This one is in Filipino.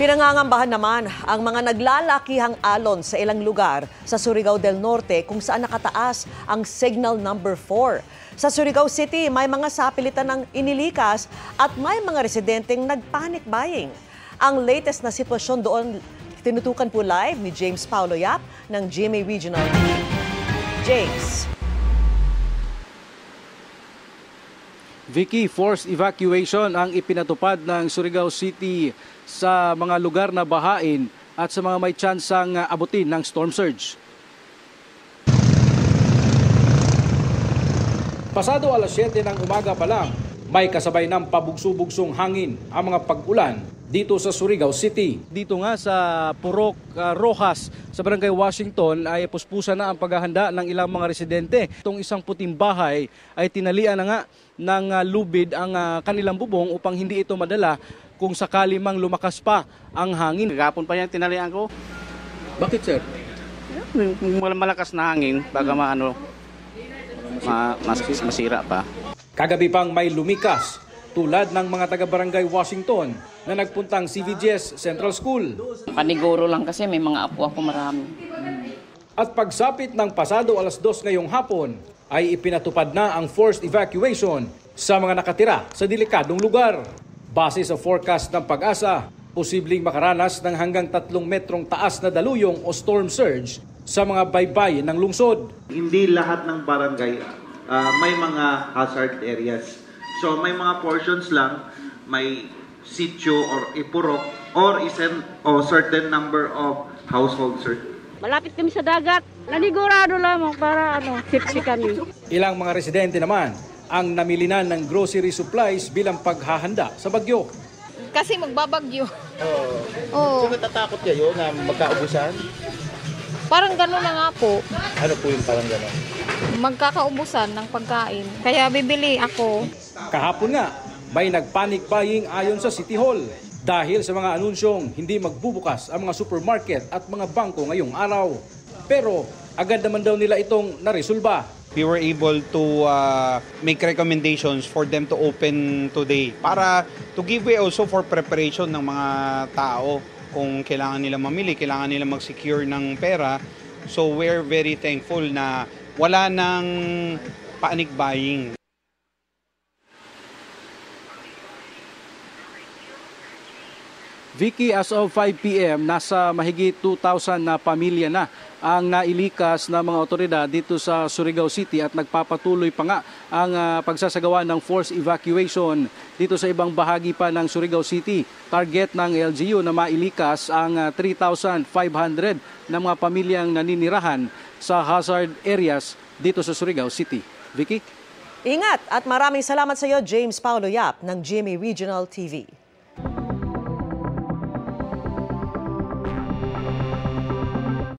Pinangangambahan naman ang mga naglalakihang alon sa ilang lugar sa Surigao del Norte kung saan nakataas ang signal number 4. Sa Surigao City, may mga sapilitan ng inilikas at may mga residenteng nagpanic buying. Ang latest na sitwasyon doon, tinutukan po live ni James Paulo Yap ng GMA Regional TV. James. Vicky, forced evacuation ang ipinatupad ng Surigao City sa mga lugar na bahain at sa mga may tsansang abutin ng storm surge. Pasado alas 7 ng umaga pa lang, may kasabay ng pabugso-bugsong hangin ang mga pag-ulan dito sa Surigao City. Dito nga sa Purok Rojas sa Barangay Washington ay puspusan na ang paghahanda ng ilang mga residente. Itong isang puting bahay ay tinalian na nga ng lubid ang kanilang bubong upang hindi ito madala kung sakali mang lumakas pa ang hangin. Gapon pa yan tinalian ko. Bakit, sir? Kung malakas na hangin, baka masira pa. Kagabi pang may lumikas tulad ng mga taga-barangay Washington na nagpuntang CVGS Central School. Paniguro lang kasi may mga apo ako marami. At pagsapit ng pasado alas 2 ngayong hapon, ay ipinatupad na ang forced evacuation sa mga nakatira sa delikadong lugar. Base sa forecast ng Pag-asa, posibleng makaranas ng hanggang 3 metrong taas na daluyong o storm surge sa mga baybayin ng lungsod. Hindi lahat ng barangay may mga hazard areas. So may mga portions lang, may sitio or ipurok or certain number of households. Malapit kami sa dagat. Nanigurado lamang para safety kami. Ilang mga residente naman ang namilinan ng grocery supplies bilang paghahanda sa bagyo. Kasi magbabagyo. So natatakot kayo na magkaubusan? Parang gano'n na nga po. Ano po yung parang gano'n? Magkakaubusan ng pagkain. Kaya bibili ako. Kahapon nga, may nagpanic buying ayon sa City Hall dahil sa mga anunsyong hindi magbubukas ang mga supermarket at mga bangko ngayong araw. Pero agad naman daw nila itong naresolba. We were able to make recommendations for them to open today para to give way also for preparation ng mga tao kung kailangan nila mamili, kailangan nila mag-secure ng pera. So we're very thankful na wala nang panic buying. Vicky, as of 5 p.m., nasa mahigit 2,000 na pamilya na ang nailikas ng mga otoridad dito sa Surigao City at nagpapatuloy pa nga ang pagsasagawa ng forced evacuation dito sa ibang bahagi pa ng Surigao City. Target ng LGU na mailikas ang 3,500 na mga pamilyang naninirahan sa hazard areas dito sa Surigao City. Vicky? Ingat at maraming salamat sa iyo, James Paulo Yap ng GMA Regional TV.